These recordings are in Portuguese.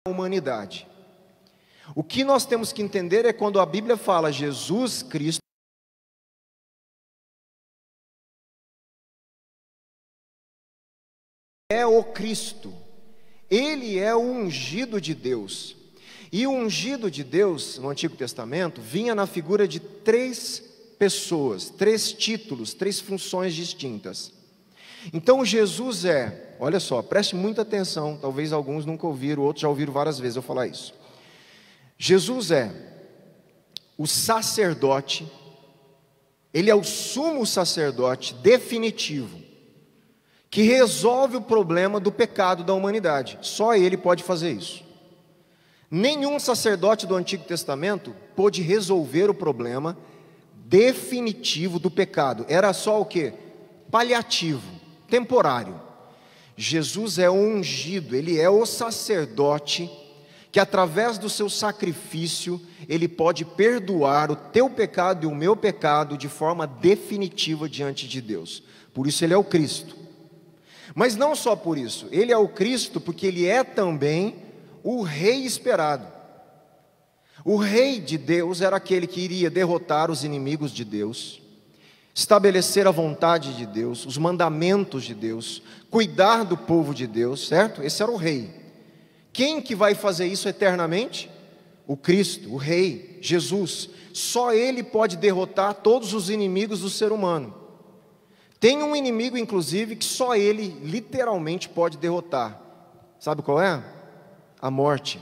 humanidade. O que nós temos que entender é quando a Bíblia fala Jesus Cristo, é o Cristo, Ele é o ungido de Deus. E o ungido de Deus, no Antigo Testamento, vinha na figura de 3 pessoas, 3 títulos, 3 funções distintas. Então Jesus olha só, preste muita atenção, talvez alguns nunca ouviram, outros já ouviram várias vezes eu falar isso. Jesus é o sacerdote, Ele é o sumo sacerdote definitivo, que resolve o problema do pecado da humanidade. Só Ele pode fazer isso. Nenhum sacerdote do Antigo Testamento pôde resolver o problema definitivo do pecado. Era só o quê? Paliativo, temporário. Jesus é o ungido, Ele é o sacerdote que através do seu sacrifício, Ele pode perdoar o teu pecado e o meu pecado de forma definitiva diante de Deus. Por isso Ele é o Cristo. Mas não só por isso, Ele é o Cristo porque Ele é também o Rei esperado. O Rei de Deus era aquele que iria derrotar os inimigos de Deus, estabelecer a vontade de Deus, os mandamentos de Deus, cuidar do povo de Deus, certo? Esse era o Rei. Quem que vai fazer isso eternamente? O Cristo, o Rei, Jesus. Só Ele pode derrotar todos os inimigos do ser humano. Tem um inimigo, inclusive, que só Ele literalmente pode derrotar. Sabe qual é? A morte.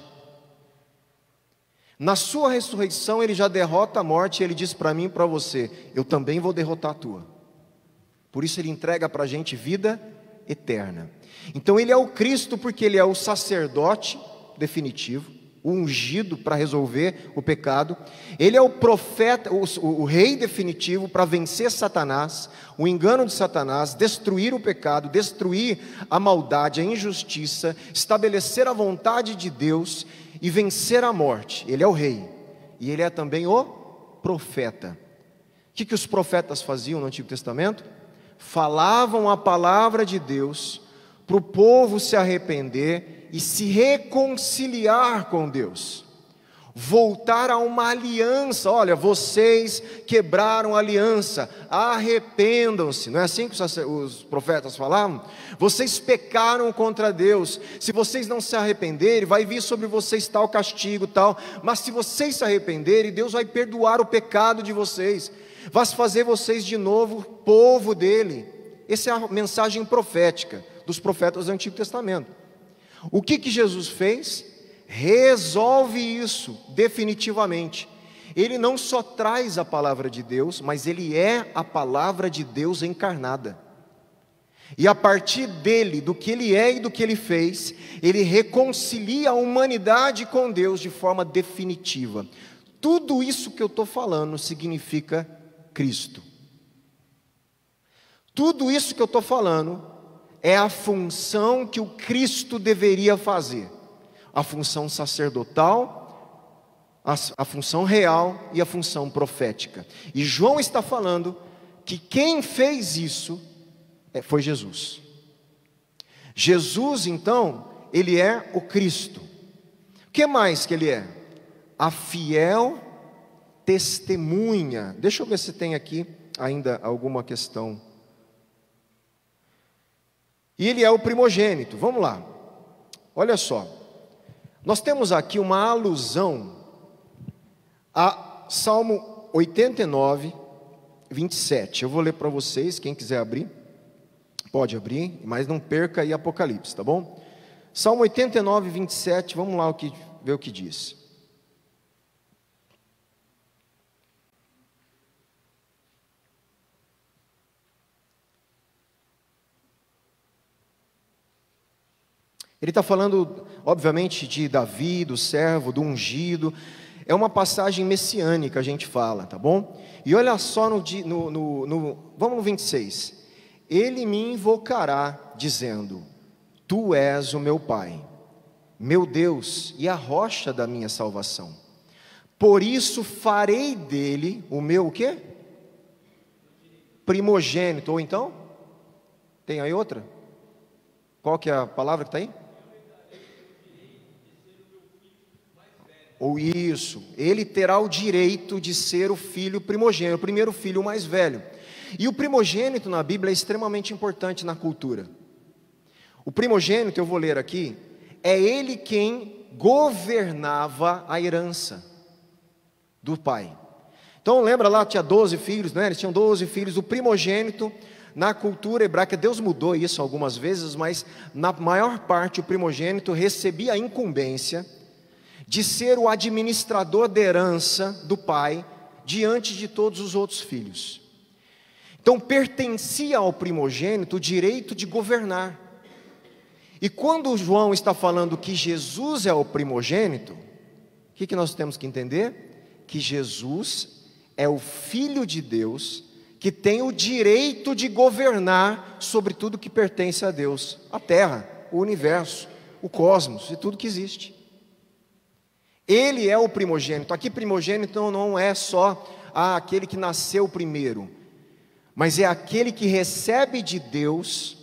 Na sua ressurreição Ele já derrota a morte e Ele diz para mim e para você: eu também vou derrotar a tua. Por isso Ele entrega para a gente vida eterna. Então Ele é o Cristo porque Ele é o sacerdote definitivo, o ungido para resolver o pecado. Ele é o profeta, o rei definitivo para vencer Satanás, o engano de Satanás, destruir o pecado, destruir a maldade, a injustiça, estabelecer a vontade de Deus e vencer a morte. Ele é o rei. E Ele é também o profeta. O que os profetas faziam no Antigo Testamento? Falavam a palavra de Deus para o povo se arrepender e se reconciliar com Deus, voltar a uma aliança. Olha, vocês quebraram a aliança, arrependam-se. Não é assim que os profetas falavam? Vocês pecaram contra Deus, se vocês não se arrependerem, vai vir sobre vocês tal castigo, tal. Mas se vocês se arrependerem, Deus vai perdoar o pecado de vocês, vai fazer vocês de novo povo dele. Essa é a mensagem profética dos profetas do Antigo Testamento. O que Jesus fez? Resolve isso definitivamente. Ele não só traz a palavra de Deus, mas Ele é a palavra de Deus encarnada. E a partir dele, do que Ele é e do que Ele fez, Ele reconcilia a humanidade com Deus de forma definitiva. Tudo isso que eu estou falando significa Cristo. Tudo isso que eu estou falando é a função que o Cristo deveria fazer. A função sacerdotal, a função real e a função profética. E João está falando que quem fez isso foi Jesus. Jesus, então, Ele é o Cristo. O que mais que Ele é? A fiel testemunha. Deixa eu ver se tem aqui ainda alguma questão. E Ele é o primogênito. Vamos lá. Olha só. Nós temos aqui uma alusão a Salmo 89, 27. Eu vou ler para vocês, quem quiser abrir, pode abrir, mas não perca aí Apocalipse, tá bom? Salmo 89, 27, vamos lá ver o que diz. Ele está falando, obviamente, de Davi, do servo, do ungido. É uma passagem messiânica, a gente fala, tá bom? E olha só, vamos no 26. Ele me invocará, dizendo: Tu és o meu Pai, meu Deus e a rocha da minha salvação. Por isso farei dele o meu o quê? Primogênito. Ou então? Tem aí outra? Qual que é a palavra que está aí? Ou isso, ele terá o direito de ser o filho primogênito, o primeiro filho mais velho. E o primogênito na Bíblia é extremamente importante na cultura. O primogênito, eu vou ler aqui, é ele quem governava a herança do pai. Então lembra lá, tinha 12 filhos, né? Eles tinham 12 filhos. O primogênito, na cultura hebraica, Deus mudou isso algumas vezes, mas na maior parte o primogênito recebia a incumbência de ser o administrador da herança do pai diante de todos os outros filhos. Então pertencia ao primogênito o direito de governar. E quando João está falando que Jesus é o primogênito, o que nós temos que entender? Que Jesus é o Filho de Deus, que tem o direito de governar sobre tudo que pertence a Deus, a terra, o universo, o cosmos e tudo que existe. Ele é o primogênito. Aqui primogênito não é só aquele que nasceu primeiro, mas é aquele que recebe de Deus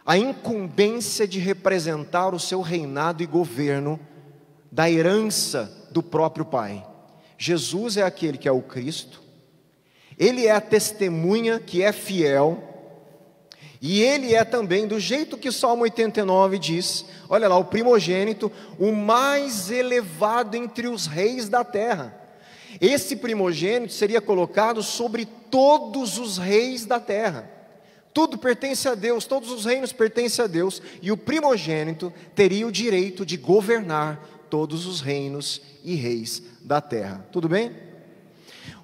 a incumbência de representar o seu reinado e governo da herança do próprio Pai. Jesus é aquele que é o Cristo, ele é a testemunha que é fiel, e ele é também, do jeito que o Salmo 89 diz, olha lá, o primogênito, o mais elevado entre os reis da terra. Esse primogênito seria colocado sobre todos os reis da terra. Tudo pertence a Deus, todos os reinos pertencem a Deus, e o primogênito teria o direito de governar todos os reinos e reis da terra. Tudo bem?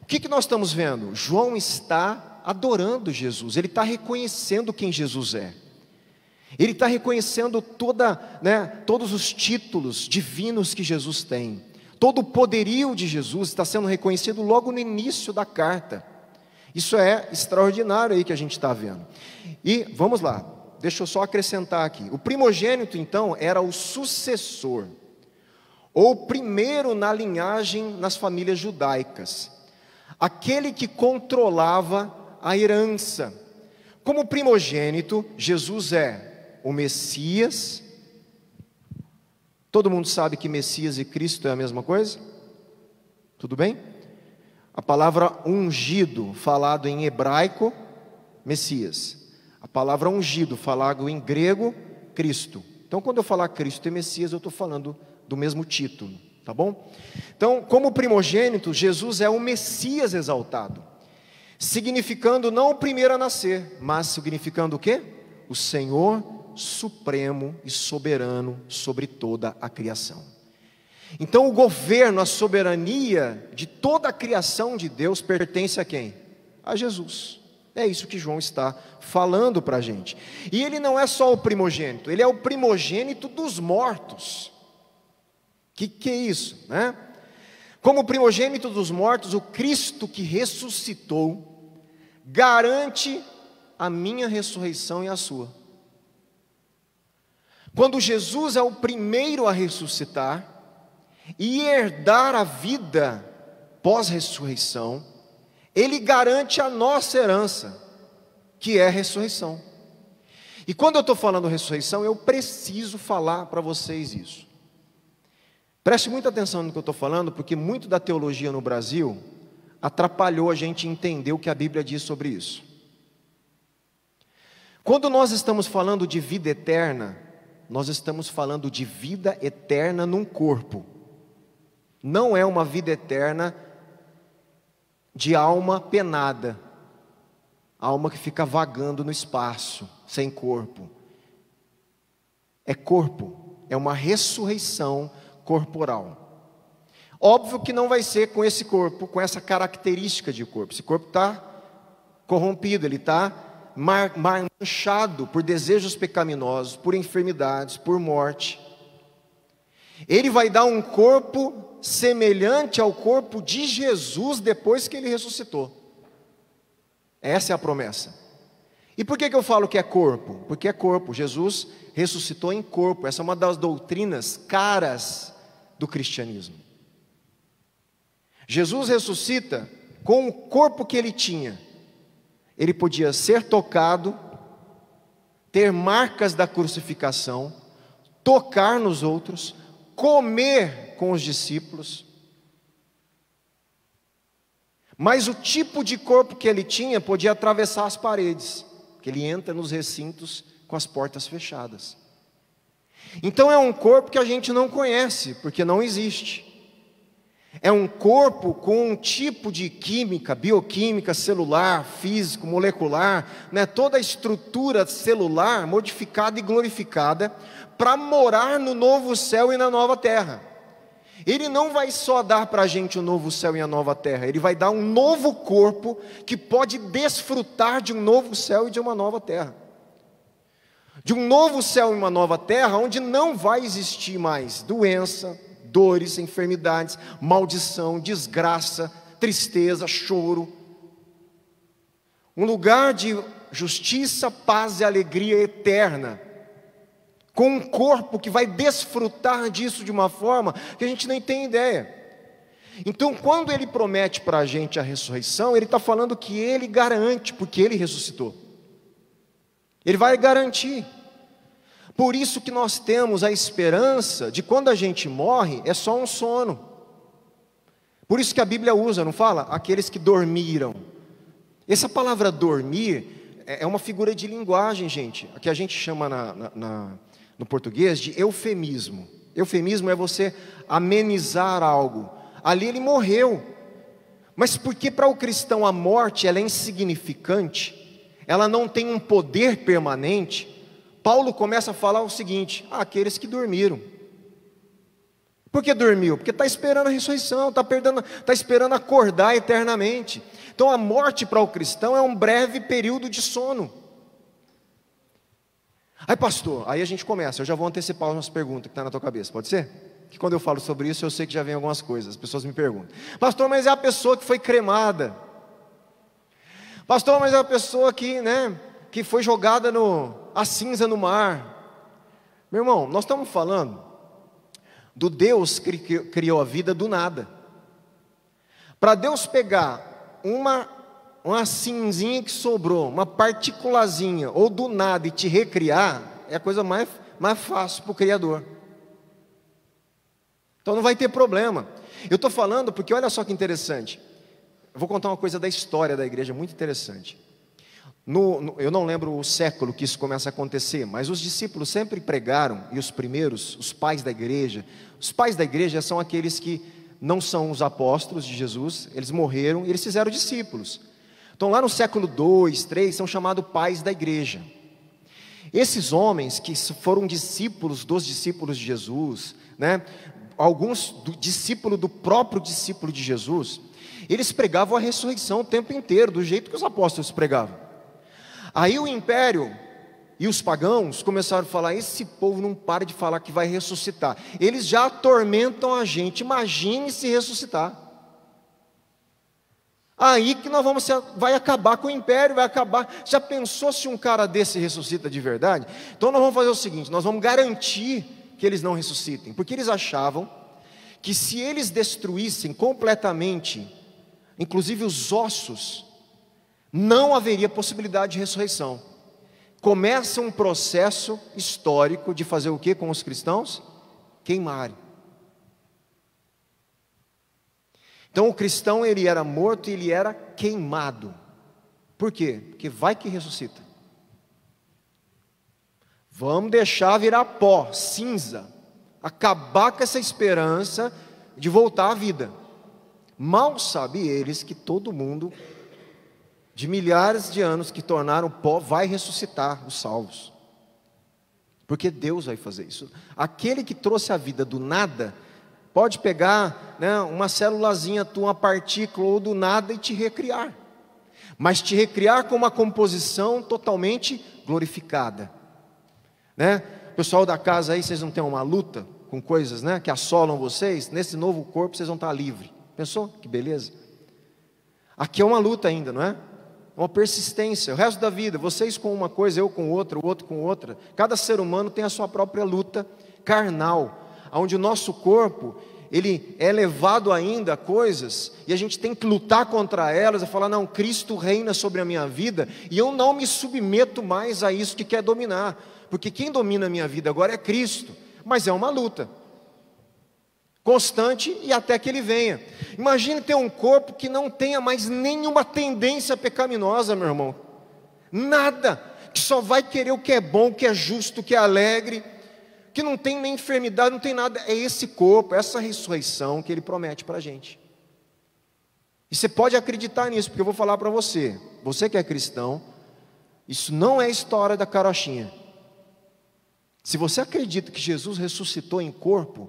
O que nós estamos vendo? João está adorando Jesus, ele está reconhecendo quem Jesus é. Ele está reconhecendo todos os títulos divinos que Jesus tem. Todo o poderio de Jesus está sendo reconhecido logo no início da carta. Isso é extraordinário aí que a gente está vendo. E vamos lá, deixa eu só acrescentar aqui. O primogênito então era o sucessor, ou primeiro na linhagem nas famílias judaicas, aquele que controlava a herança. Como primogênito, Jesus é o Messias. Todo mundo sabe que Messias e Cristo é a mesma coisa? Tudo bem? A palavra ungido, falado em hebraico, Messias. A palavra ungido, falado em grego, Cristo. Então quando eu falar Cristo e Messias, eu estou falando do mesmo título, tá bom? Então, como primogênito, Jesus é o Messias exaltado, significando não o primeiro a nascer, mas significando o quê? O Senhor supremo e soberano sobre toda a criação. Então o governo, a soberania de toda a criação de Deus pertence a quem? A Jesus. É isso que João está falando para a gente. E ele não é só o primogênito, ele é o primogênito dos mortos. Que é isso, né? Como primogênito dos mortos, o Cristo que ressuscitou garante a minha ressurreição e a sua. Quando Jesus é o primeiro a ressuscitar e herdar a vida pós-ressurreição, ele garante a nossa herança, que é a ressurreição. E quando eu estou falando ressurreição, eu preciso falar para vocês isso. Preste muita atenção no que eu estou falando, porque muito da teologia no Brasil atrapalhou a gente entender o que a Bíblia diz sobre isso. Quando nós estamos falando de vida eterna, nós estamos falando de vida eterna num corpo. Não é uma vida eterna de alma penada, alma que fica vagando no espaço, sem corpo. É corpo, é uma ressurreição corporal. Óbvio que não vai ser com esse corpo, com essa característica de corpo. Esse corpo está corrompido, ele está manchado por desejos pecaminosos, por enfermidades, por morte. Ele vai dar um corpo semelhante ao corpo de Jesus depois que ele ressuscitou. Essa é a promessa. E por que eu falo que é corpo? Porque é corpo. Jesus ressuscitou em corpo. Essa é uma das doutrinas caras do cristianismo. Jesus ressuscita com o corpo que ele tinha. Ele podia ser tocado, ter marcas da crucificação, tocar nos outros, comer com os discípulos, mas o tipo de corpo que ele tinha podia atravessar as paredes, que ele entra nos recintos com as portas fechadas. Então é um corpo que a gente não conhece, porque não existe. É um corpo com um tipo de química, bioquímica, celular, físico, molecular, né? Toda a estrutura celular modificada e glorificada para morar no novo céu e na nova terra. Ele não vai só dar para a gente o novo céu e a nova terra, Ele vai dar um novo corpo que pode desfrutar de um novo céu e de uma nova terra. De um novo céu e uma nova terra, onde não vai existir mais doença, dores, enfermidades, maldição, desgraça, tristeza, choro. Um lugar de justiça, paz e alegria eterna, com um corpo que vai desfrutar disso de uma forma que a gente nem tem ideia. Então, quando Ele promete para a gente a ressurreição, Ele está falando que Ele garante, porque Ele ressuscitou. Ele vai garantir. Por isso que nós temos a esperança de quando a gente morre, é só um sono. Por isso que a Bíblia usa, não fala? Aqueles que dormiram. Essa palavra dormir é uma figura de linguagem, gente, que a gente chama no português de eufemismo. Eufemismo é você amenizar algo. Ali ele morreu. Mas porque para o cristão a morte ela é insignificante, ela não tem um poder permanente, Paulo começa a falar o seguinte: aqueles que dormiram. Por que dormiu? Porque está esperando a ressurreição, está esperando acordar eternamente. Então a morte para o cristão é um breve período de sono. Aí pastor, aí a gente começa, eu já vou antecipar umas perguntas que estão na tua cabeça, pode ser? Que quando eu falo sobre isso eu sei que já vem algumas coisas, as pessoas me perguntam: pastor, mas é a pessoa que foi cremada. Pastor, mas é a pessoa que foi jogada a cinza no mar. Meu irmão, nós estamos falando do Deus que criou a vida do nada. Para Deus pegar uma cinzinha que sobrou, uma particulazinha, ou do nada, e te recriar, é a coisa mais fácil para o Criador. Então não vai ter problema. Eu estou falando porque olha só que interessante. Eu vou contar uma coisa da história da igreja muito interessante. Eu não lembro o século que isso começa a acontecer, mas os discípulos sempre pregaram, e os primeiros, os pais da igreja são aqueles que não são os apóstolos de Jesus, eles morreram e eles fizeram discípulos. Então lá no século 2, 3, são chamados pais da igreja. Esses homens que foram discípulos dos discípulos de Jesus, né, alguns discípulos do próprio discípulo de Jesus, eles pregavam a ressurreição o tempo inteiro, do jeito que os apóstolos pregavam. Aí o império e os pagãos começaram a falar: esse povo não para de falar que vai ressuscitar. Eles já atormentam a gente, imagine se ressuscitar. Aí que vai acabar com o império, vai acabar. Já pensou se um cara desse ressuscita de verdade? Então nós vamos fazer o seguinte, nós vamos garantir que eles não ressuscitem, porque eles achavam que se eles destruíssem completamente, inclusive os ossos, não haveria possibilidade de ressurreição. Começa um processo histórico de fazer o que com os cristãos? Queimarem. Então o cristão ele era morto e ele era queimado. Por quê? Porque vai que ressuscita. Vamos deixar virar pó, cinza, acabar com essa esperança de voltar à vida. Mal sabe eles que todo mundo, de milhares de anos que tornaram pó, vai ressuscitar os salvos. Porque Deus vai fazer isso. Aquele que trouxe a vida do nada, pode pegar, né, uma célulazinha, uma partícula ou do nada e te recriar. Mas te recriar com uma composição totalmente glorificada. Né? Pessoal da casa aí, vocês não têm uma luta com coisas, né, que assolam vocês? Nesse novo corpo vocês vão estar livres. Pensou? Que beleza. Aqui é uma luta ainda, não é? Uma persistência, o resto da vida, vocês com uma coisa, eu com outra, o outro com outra. Cada ser humano tem a sua própria luta carnal, onde o nosso corpo, ele é levado ainda a coisas, e a gente tem que lutar contra elas, e falar: não, Cristo reina sobre a minha vida, e eu não me submeto mais a isso que quer dominar, porque quem domina a minha vida agora é Cristo, mas é uma luta. constante e até que ele venha. Imagine ter um corpo que não tenha mais nenhuma tendência pecaminosa, meu irmão. Nada, que só vai querer o que é bom, o que é justo, o que é alegre, que não tem nem enfermidade, não tem nada. É esse corpo, essa ressurreição que ele promete para a gente. E você pode acreditar nisso, porque eu vou falar para você, você que é cristão, isso não é história da carochinha. Se você acredita que Jesus ressuscitou em corpo,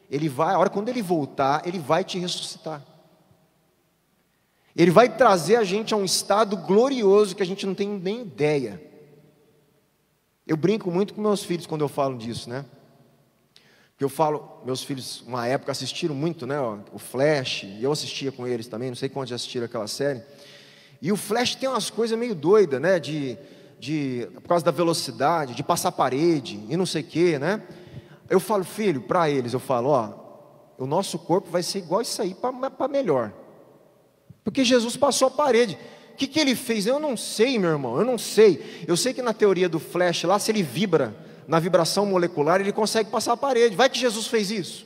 Ele vai, a hora quando Ele voltar, Ele vai te ressuscitar. Ele vai trazer a gente a um estado glorioso que a gente não tem nem ideia. Eu brinco muito com meus filhos quando eu falo disso, né? Que eu falo, meus filhos, uma época assistiram muito, né, o Flash, e eu assistia com eles também, não sei quantos já assistiram aquela série. E o Flash tem umas coisas meio doidas, né, por causa da velocidade, de passar parede, e não sei o que, né. Eu falo, filho, para eles, eu falo, o nosso corpo vai ser igual isso aí, para melhor. Porque Jesus passou a parede. O que ele fez? Eu não sei, meu irmão, eu não sei. Eu sei que na teoria do Flash lá, se ele vibra, na vibração molecular, ele consegue passar a parede. Vai que Jesus fez isso.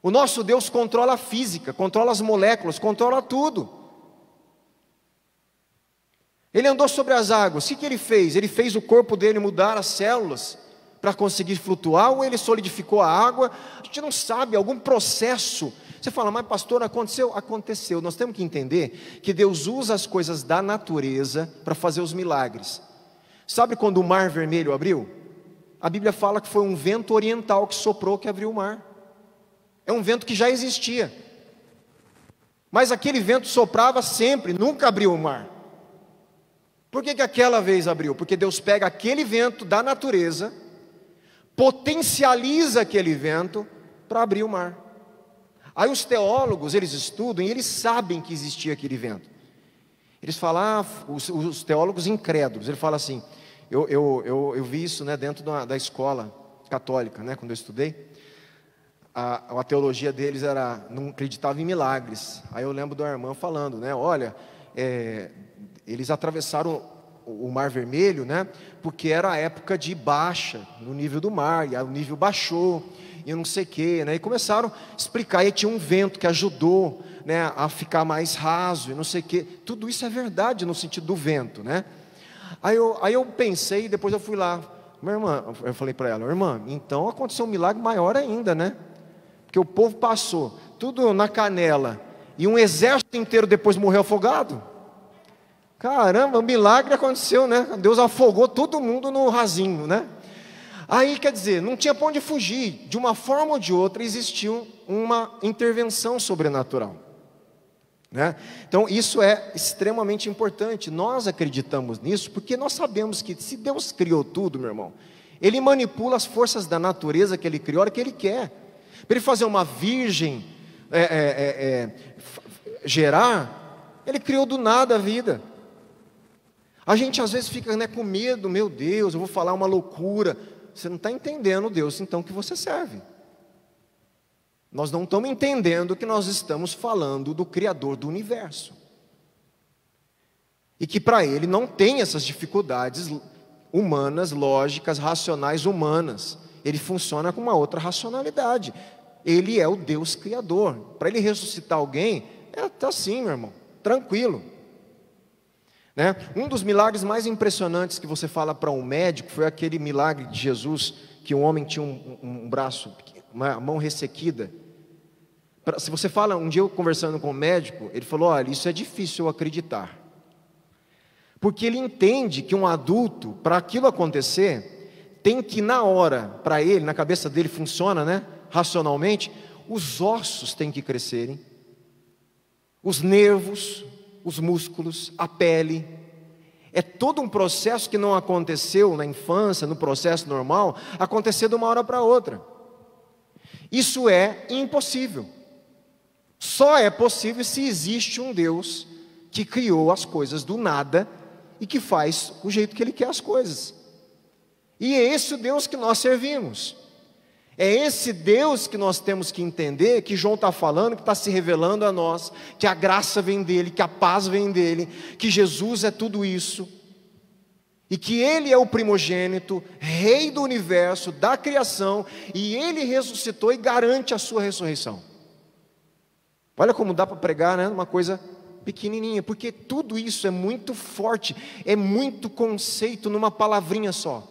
O nosso Deus controla a física, controla as moléculas, controla tudo. Ele andou sobre as águas. O que ele fez? Ele fez o corpo dele mudar as células para conseguir flutuar, ou ele solidificou a água? A gente não sabe, algum processo. Você fala, mas pastor, aconteceu? Aconteceu. Nós temos que entender que Deus usa as coisas da natureza para fazer os milagres. Sabe quando o mar vermelho abriu? A Bíblia fala que foi um vento oriental que soprou, que abriu o mar. É um vento que já existia. Mas aquele vento soprava sempre, nunca abriu o mar. Por que aquela vez abriu? Porque Deus pega aquele vento da natureza, potencializa aquele vento para abrir o mar. Aí os teólogos, eles estudam e eles sabem que existia aquele vento. Eles falam, os teólogos incrédulos, ele fala assim, eu vi isso, né, dentro da escola católica, né, quando eu estudei, a teologia deles não acreditava em milagres. Aí eu lembro da irmã falando, né, olha, eles atravessaram o Mar Vermelho, né, porque era a época de baixa no nível do mar, e aí o nível baixou, e não sei o que, né, e começaram a explicar, e tinha um vento que ajudou, né, a ficar mais raso, e não sei o que, tudo isso é verdade no sentido do vento, né. Aí eu pensei, depois eu fui lá, minha irmã, eu falei para ela, irmã, então aconteceu um milagre maior ainda, né, porque o povo passou, tudo na canela, e um exército inteiro depois morreu afogado. Caramba, um milagre aconteceu, né? Deus afogou todo mundo no rasinho, né? Aí, quer dizer, não tinha para onde fugir. De uma forma ou de outra, existiu uma intervenção sobrenatural, né? Então, isso é extremamente importante. Nós acreditamos nisso porque nós sabemos que se Deus criou tudo, meu irmão, Ele manipula as forças da natureza que Ele criou, a hora que Ele quer. Para Ele fazer uma virgem gerar, Ele criou do nada a vida. A gente às vezes fica, né, com medo, meu Deus, eu vou falar uma loucura. Você não está entendendo o Deus então que você serve. Nós não estamos entendendo que nós estamos falando do Criador do universo. E que para Ele não tem essas dificuldades humanas, lógicas, racionais humanas. Ele funciona com uma outra racionalidade. Ele é o Deus Criador. Para Ele ressuscitar alguém, está assim, meu irmão, tranquilo. Né? Um dos milagres mais impressionantes que você fala para um médico foi aquele milagre de Jesus, que um homem tinha um braço, uma mão ressequida. Se você fala, um dia eu conversando com um médico, ele falou, olha, isso é difícil eu acreditar. Porque ele entende que um adulto, para aquilo acontecer, tem que na hora, para ele, na cabeça dele funciona, né, racionalmente, os ossos têm que crescerem, os nervos, os músculos, a pele. É todo um processo que não aconteceu na infância, no processo normal, acontecer de uma hora para outra. Isso é impossível. Só é possível se existe um Deus que criou as coisas do nada e que faz o jeito que Ele quer as coisas. E é esse o Deus que nós servimos. É esse Deus que nós temos que entender, que João está falando, que está se revelando a nós, que a graça vem dEle, que a paz vem dEle, que Jesus é tudo isso. e que Ele é o primogênito, Rei do universo, da criação, e Ele ressuscitou e garante a sua ressurreição. Olha como dá para pregar, né? Uma coisa pequenininha, porque tudo isso é muito forte, é muito conceito numa palavrinha só.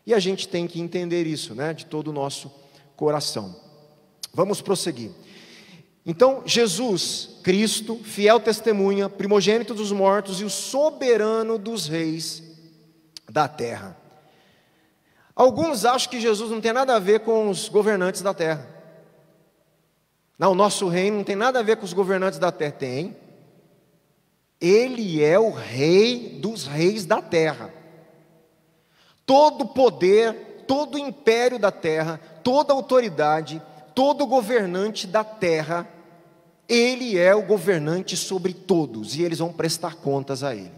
E a gente tem que entender isso, né? De todo o nosso coração. Vamos prosseguir. Então, Jesus, Cristo, fiel testemunha, primogênito dos mortos e o soberano dos reis da terra. Alguns acham que Jesus não tem nada a ver com os governantes da terra. Não, o nosso reino não tem nada a ver com os governantes da terra. Tem. Ele é o rei dos reis da terra. Todo poder, todo império da terra, toda autoridade, todo governante da terra, Ele é o governante sobre todos, e eles vão prestar contas a Ele.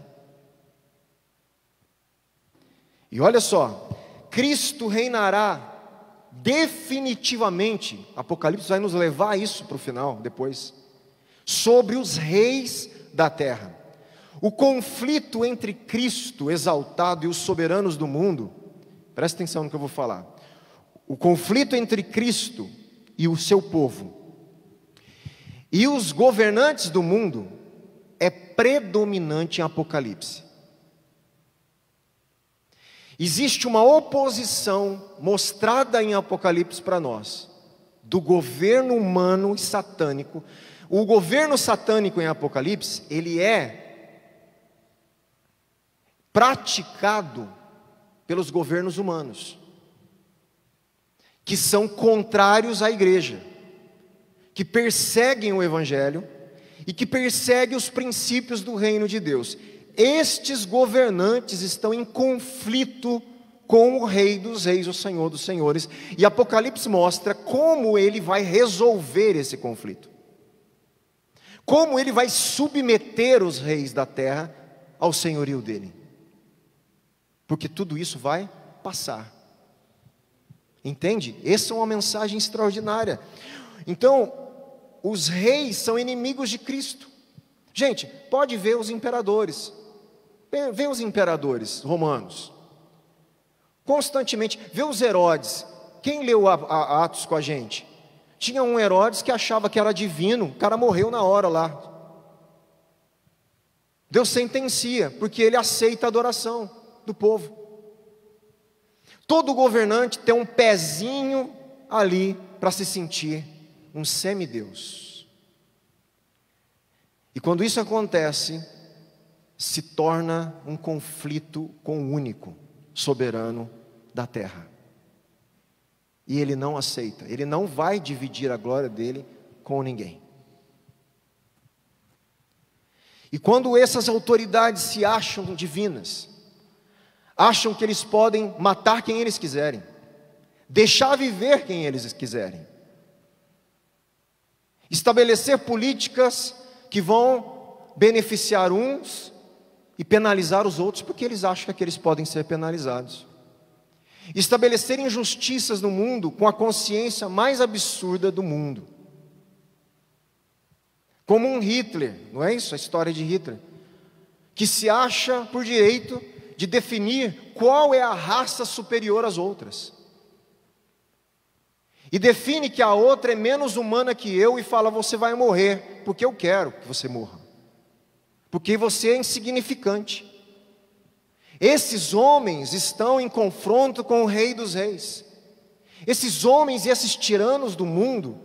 E olha só, Cristo reinará definitivamente, Apocalipse vai nos levar a isso para o final, depois, sobre os reis da terra. O conflito entre Cristo exaltado e os soberanos do mundo, presta atenção no que eu vou falar. O conflito entre Cristo e o seu povo e os governantes do mundo é predominante em Apocalipse. Existe uma oposição mostrada em Apocalipse para nós, do governo humano e satânico. O governo satânico em Apocalipse, ele é praticado pelos governos humanos, que são contrários à igreja, que perseguem o evangelho e que perseguem os princípios do reino de Deus. Estes governantes estão em conflito com o Rei dos Reis, o Senhor dos Senhores, e Apocalipse mostra como ele vai resolver esse conflito, como ele vai submeter os reis da terra ao senhorio dele, porque tudo isso vai passar. Entende? Essa é uma mensagem extraordinária. Então, os reis são inimigos de Cristo. Gente, pode ver os imperadores. Vê os imperadores romanos. Constantemente. Vê os Herodes. Quem leu a Atos com a gente? Tinha um Herodes que achava que era divino. O cara morreu na hora lá. Deus sentencia, porque ele aceita a adoração do povo. Todo governante tem um pezinho ali para se sentir um semideus. E quando isso acontece, se torna um conflito com o único soberano da terra. E ele não aceita, ele não vai dividir a glória dele com ninguém. E quando essas autoridades se acham divinas, acham que eles podem matar quem eles quiserem, deixar viver quem eles quiserem, estabelecer políticas que vão beneficiar uns e penalizar os outros, porque eles acham que eles podem ser penalizados, estabelecer injustiças no mundo com a consciência mais absurda do mundo, como um Hitler, não é isso? A história de Hitler, que se acha por direito de definir qual é a raça superior às outras, e define que a outra é menos humana que eu, e fala: você vai morrer, porque eu quero que você morra, porque você é insignificante. Esses homens estão em confronto com o Rei dos Reis. Esses homens e esses tiranos do mundo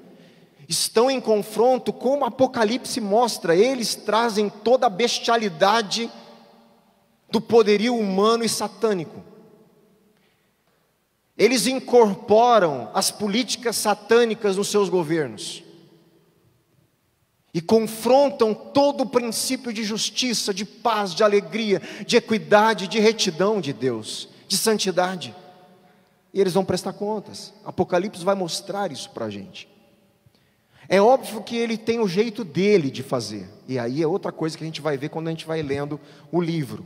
estão em confronto, como Apocalipse mostra. Eles trazem toda a bestialidade do poderio humano e satânico. Eles incorporam as políticas satânicas nos seus governos e confrontam todo o princípio de justiça, de paz, de alegria, de equidade, de retidão de Deus, de santidade. E eles vão prestar contas. Apocalipse vai mostrar isso para a gente. É óbvio que ele tem o jeito dele de fazer, e aí é outra coisa que a gente vai ver quando a gente vai lendo o livro.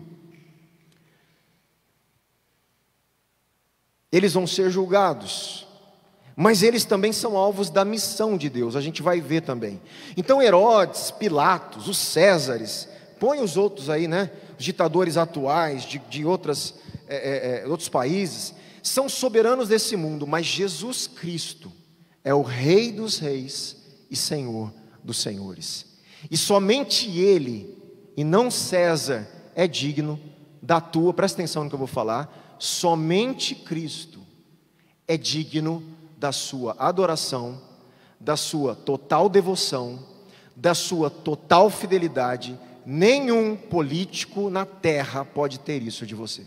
Eles vão ser julgados, mas eles também são alvos da missão de Deus, a gente vai ver também. Então Herodes, Pilatos, os Césares, põe os outros aí, né? Os ditadores atuais de outros países, são soberanos desse mundo, mas Jesus Cristo é o Rei dos reis e Senhor dos senhores. E somente Ele, e não César, é digno da tua, presta atenção no que eu vou falar, somente Cristo é digno da sua adoração, da sua total devoção, da sua total fidelidade. Nenhum político na terra pode ter isso de você.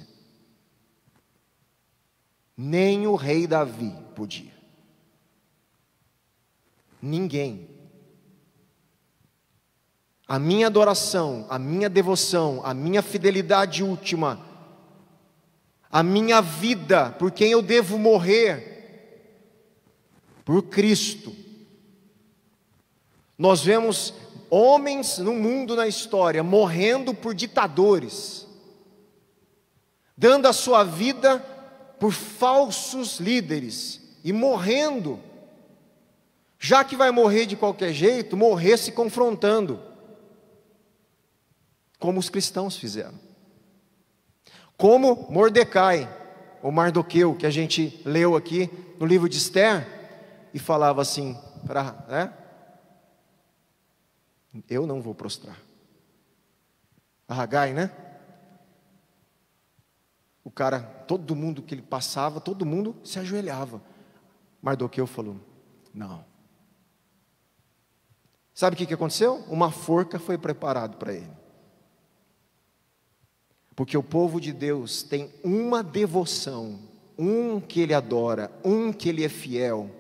Nem o rei Davi podia. Ninguém. A minha adoração, a minha devoção, a minha fidelidade última, a minha vida, por quem eu devo morrer, por Cristo. Nós vemos homens no mundo, na história, morrendo por ditadores, dando a sua vida por falsos líderes, e morrendo, já que vai morrer de qualquer jeito, morrer se confrontando, como os cristãos fizeram. Como Mordecai, ou Mardoqueu, que a gente leu aqui no livro de Esther, e falava assim, eu não vou prostrar. A Hagai, né? O cara, todo mundo que ele passava, todo mundo se ajoelhava. Mardoqueu falou, não. Sabe o que aconteceu? Uma forca foi preparada para ele. Porque o povo de Deus tem uma devoção, um que ele adora, um que ele é fiel,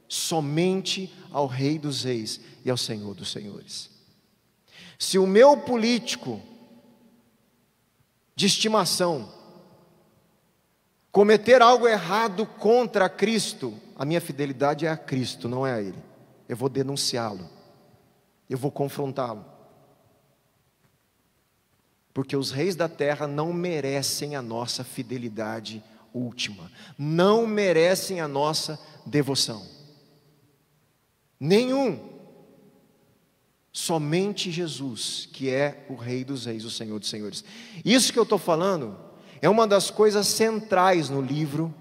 somente ao Rei dos reis e ao Senhor dos senhores. Se o meu político de estimação cometer algo errado contra Cristo, a minha fidelidade é a Cristo, não é a Ele. Eu vou denunciá-lo, eu vou confrontá-lo. Porque os reis da terra não merecem a nossa fidelidade última, não merecem a nossa devoção. Nenhum. Somente Jesus, que é o Rei dos reis, o Senhor dos senhores. Isso que eu estou falando é uma das coisas centrais no livro,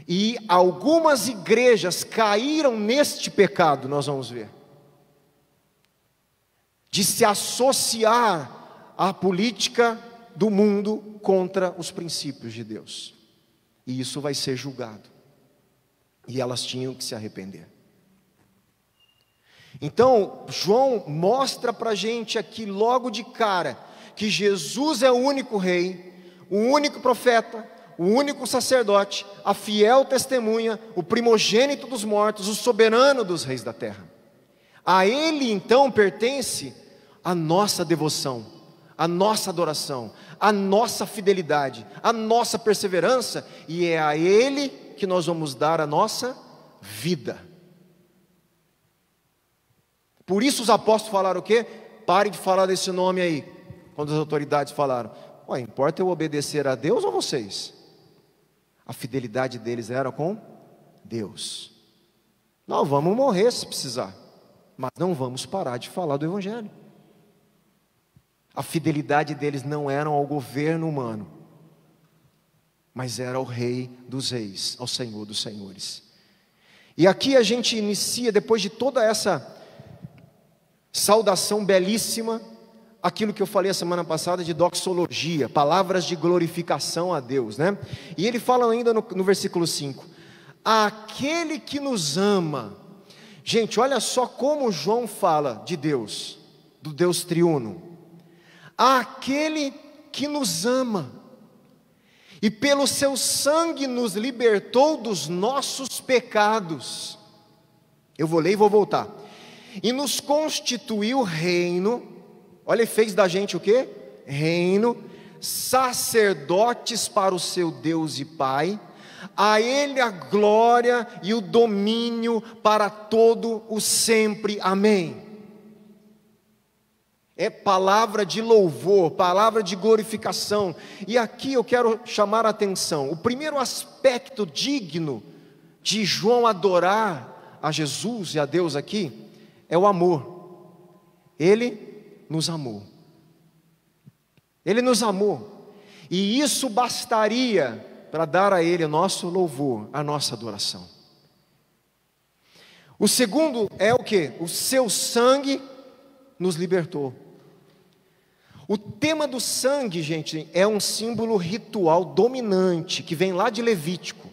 e algumas igrejas caíram neste pecado, nós vamos ver, de se associar à política do mundo contra os princípios de Deus, e isso vai ser julgado, e elas tinham que se arrepender. Então, João mostra para a gente aqui logo de cara, que Jesus é o único rei, o único profeta, o único sacerdote, a fiel testemunha, o primogênito dos mortos, o soberano dos reis da terra. A Ele então pertence a nossa devoção, a nossa adoração, a nossa fidelidade, a nossa perseverança, e é a Ele que nós vamos dar a nossa vida. Por isso os apóstolos falaram o quê? Pare de falar desse nome aí. Quando as autoridades falaram, importa eu obedecer a Deus ou vocês? A fidelidade deles era com Deus. Nós vamos morrer se precisar, mas não vamos parar de falar do Evangelho. A fidelidade deles não era ao governo humano, mas era ao Rei dos reis, ao Senhor dos senhores. E aqui a gente inicia, depois de toda essa saudação belíssima, aquilo que eu falei a semana passada de doxologia, palavras de glorificação a Deus, né? E ele fala ainda no versículo 5, aquele que nos ama. Gente, olha só como João fala de Deus, do Deus triuno. Aquele que nos ama, e pelo seu sangue nos libertou dos nossos pecados. Eu vou ler e vou voltar. E nos constituiu reino. Olha, ele fez da gente o quê? Reino, sacerdotes para o seu Deus e Pai. A Ele a glória e o domínio para todo o sempre. Amém. É palavra de louvor, palavra de glorificação. E aqui eu quero chamar a atenção. O primeiro aspecto digno de João adorar a Jesus e a Deus aqui é o amor. Ele nos amou. Ele nos amou, e isso bastaria para dar a Ele o nosso louvor, a nossa adoração. O segundo é o que? O seu sangue nos libertou. O tema do sangue, gente, é um símbolo ritual dominante, que vem lá de Levítico.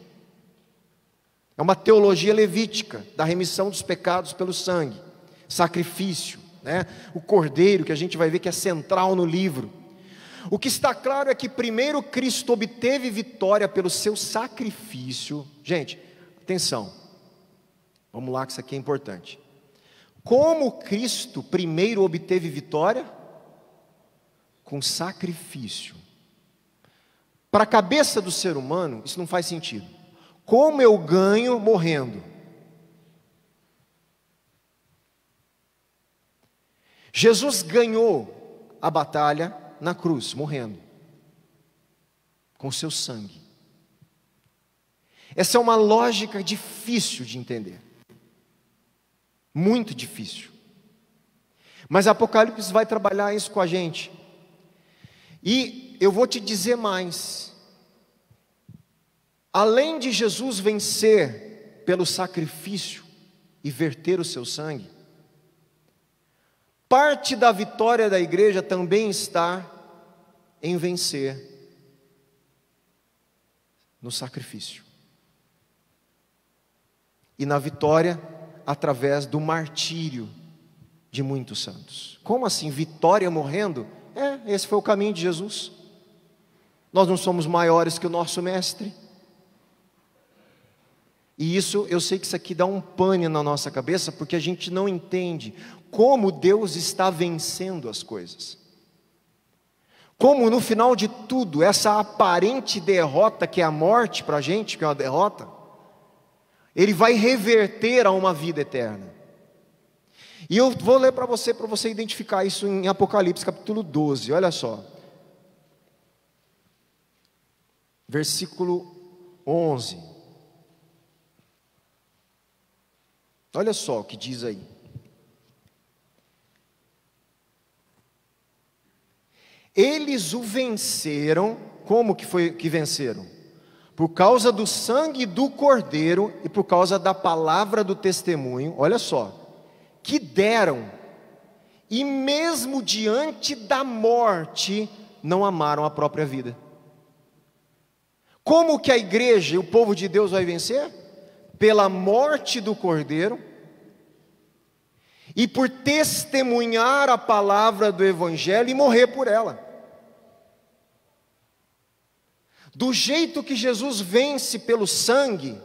É uma teologia levítica, da remissão dos pecados pelo sangue, sacrifício, né? O cordeiro, que a gente vai ver que é central no livro. O que está claro é que primeiro Cristo obteve vitória pelo seu sacrifício. Gente, atenção, vamos lá que isso aqui é importante. Como Cristo primeiro obteve vitória? Com sacrifício. Para a cabeça do ser humano, isso não faz sentido. Como eu ganho morrendo? Jesus ganhou a batalha na cruz, morrendo, com seu sangue. Essa é uma lógica difícil de entender, muito difícil, mas Apocalipse vai trabalhar isso com a gente. E eu vou te dizer mais: além de Jesus vencer pelo sacrifício e verter o seu sangue, parte da vitória da igreja também está em vencer no sacrifício e na vitória através do martírio de muitos santos. Como assim? Vitória morrendo? Esse foi o caminho de Jesus. Nós não somos maiores que o nosso mestre. E isso, eu sei que isso aqui dá um pane na nossa cabeça, porque a gente não entende como Deus está vencendo as coisas. Como no final de tudo, essa aparente derrota que é a morte para a gente, que é uma derrota, Ele vai reverter a uma vida eterna. E eu vou ler para você identificar isso em Apocalipse capítulo 12, olha só. Versículo 11. Olha só o que diz aí. Eles o venceram, como que foi que venceram? Por causa do sangue do Cordeiro e por causa da palavra do testemunho, olha só, que deram, e mesmo diante da morte, não amaram a própria vida. Como que a igreja e o povo de Deus vai vencer? Pela morte do Cordeiro e por testemunhar a palavra do Evangelho e morrer por ela. Do jeito que Jesus vence pelo sangue,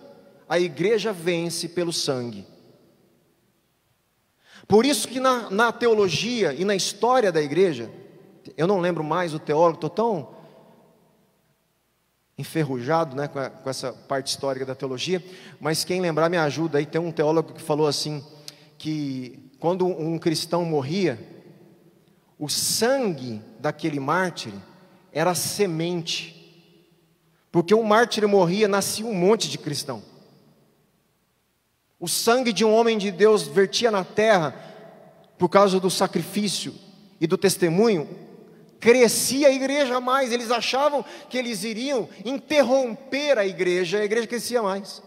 a igreja vence pelo sangue. Por isso que na teologia e na história da igreja, eu não lembro mais o teólogo, estou tão enferrujado, né, com essa parte histórica da teologia, mas quem lembrar me ajuda aí. Tem um teólogo que falou assim, que quando um cristão morria, o sangue daquele mártir era semente, porque um mártir morria, nascia um monte de cristão. O sangue de um homem de Deus vertia na terra, por causa do sacrifício e do testemunho, crescia a igreja mais. Eles achavam que eles iriam interromper a igreja crescia mais.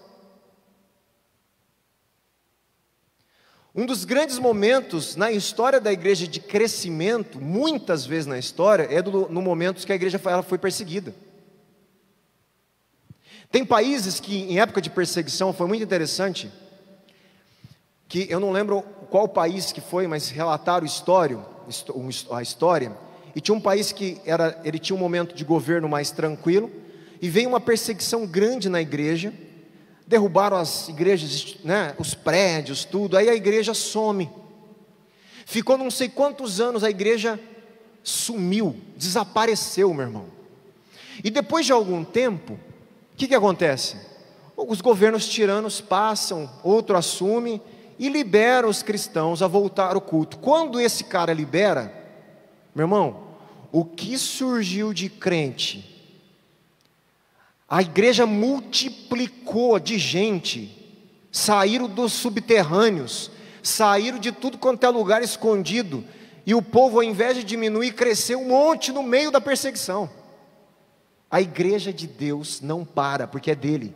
Um dos grandes momentos na história da igreja de crescimento, muitas vezes na história, é no momento que a igreja ela foi perseguida. Tem países que em época de perseguição, foi muito interessante, que eu não lembro qual país que foi, mas relataram a história, e tinha um país que ele tinha um momento de governo mais tranquilo, e veio uma perseguição grande na igreja, derrubaram as igrejas, né, os prédios, tudo, aí a igreja some, ficou não sei quantos anos, a igreja sumiu, desapareceu, meu irmão. E depois de algum tempo, o que acontece? Os governos tiranos passam, outro assume, e libera os cristãos a voltar ao culto. Quando esse cara libera, meu irmão, o que surgiu de crente? A igreja multiplicou de gente, saíram dos subterrâneos, saíram de tudo quanto é lugar escondido, E o povo, ao invés de diminuir, cresceu um monte no meio da perseguição. A igreja de Deus não para, porque é dele.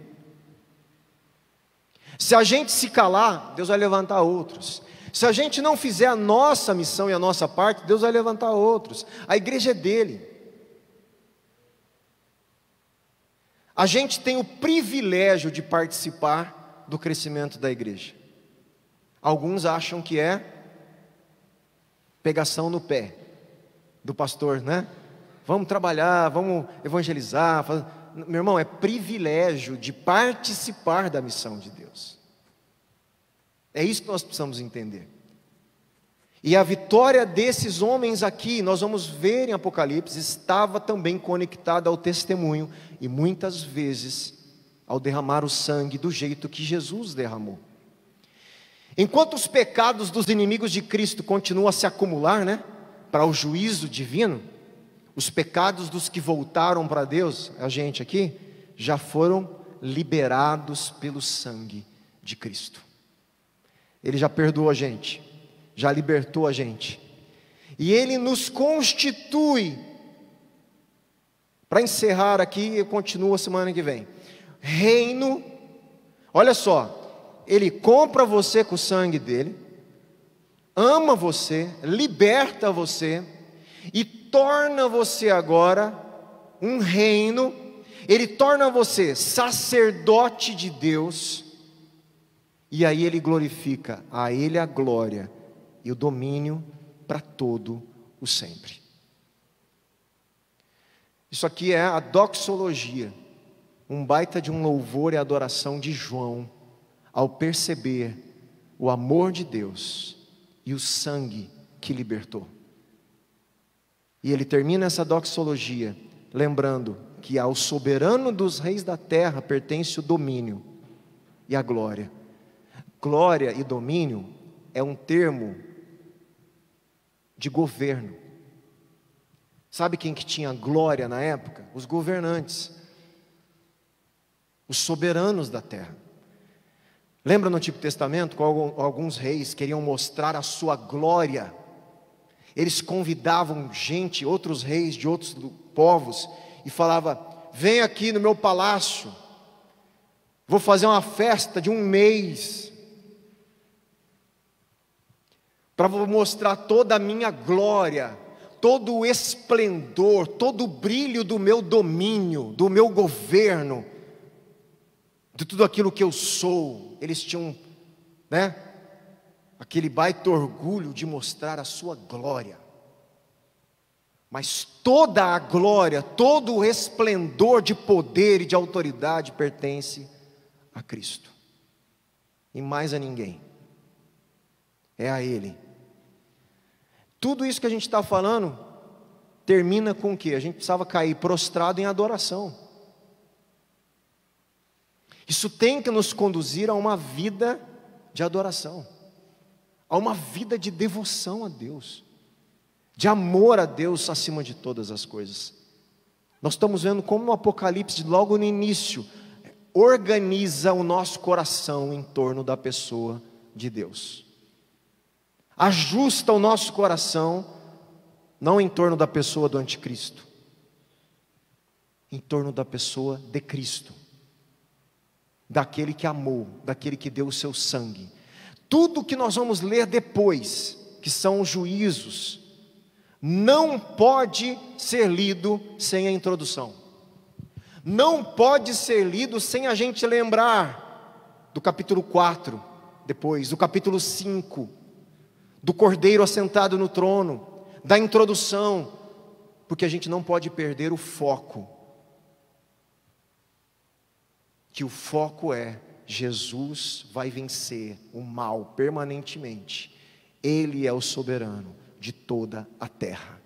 Se a gente se calar, Deus vai levantar outros. Se a gente não fizer a nossa missão e a nossa parte, Deus vai levantar outros. A igreja é dele. A gente tem o privilégio de participar do crescimento da igreja. Alguns acham que é pegação no pé do pastor, né? Vamos trabalhar, vamos evangelizar. Meu irmão, é privilégio de participar da missão de Deus. É isso que nós precisamos entender. E a vitória desses homens aqui, nós vamos ver em Apocalipse, estava também conectada ao testemunho e muitas vezes ao derramar o sangue do jeito que Jesus derramou. Enquanto os pecados dos inimigos de Cristo continuam a se acumular, né, para o juízo divino, os pecados dos que voltaram para Deus, a gente aqui, já foram liberados pelo sangue de Cristo. Ele já perdoou a gente, já libertou a gente, e Ele nos constitui, para encerrar aqui, eu continuo a semana que vem, reino. Olha só, Ele compra você com o sangue dele, ama você, liberta você, e torna você agora um reino. Ele torna você sacerdote de Deus, e aí Ele glorifica, a Ele a glória e o domínio para todo o sempre. Isso aqui é a doxologia, um baita de um louvor e adoração de João, ao perceber o amor de Deus e o sangue que libertou. E ele termina essa doxologia lembrando que ao soberano dos reis da terra pertence o domínio e a glória. Glória e domínio é um termo de governo. Sabe quem que tinha glória na época? Os governantes, os soberanos da terra. Lembra no Antigo Testamento, quando alguns reis queriam mostrar a sua glória, eles convidavam gente, outros reis de outros povos, e falava: vem aqui no meu palácio, vou fazer uma festa de um mês, para mostrar toda a minha glória, todo o esplendor, todo o brilho do meu domínio, do meu governo, de tudo aquilo que eu sou. Eles tinham, né, aquele baita orgulho de mostrar a sua glória. Mas toda a glória, todo o esplendor de poder e de autoridade pertence a Cristo, e mais a ninguém, é a Ele. Tudo isso que a gente está falando termina com o quê? A gente precisava cair prostrado em adoração. Isso tem que nos conduzir a uma vida de adoração, a uma vida de devoção a Deus, de amor a Deus acima de todas as coisas. Nós estamos vendo como no Apocalipse, logo no início, organiza o nosso coração em torno da pessoa de Deus. Ajusta o nosso coração, não em torno da pessoa do anticristo, em torno da pessoa de Cristo, daquele que amou, daquele que deu o seu sangue. Tudo que nós vamos ler depois, que são os juízos, não pode ser lido sem a introdução. Não pode ser lido sem a gente lembrar do capítulo 4, depois, do capítulo 5, do Cordeiro assentado no trono, da introdução, porque a gente não pode perder o foco, que o foco é: Jesus vai vencer o mal permanentemente, Ele é o soberano de toda a terra.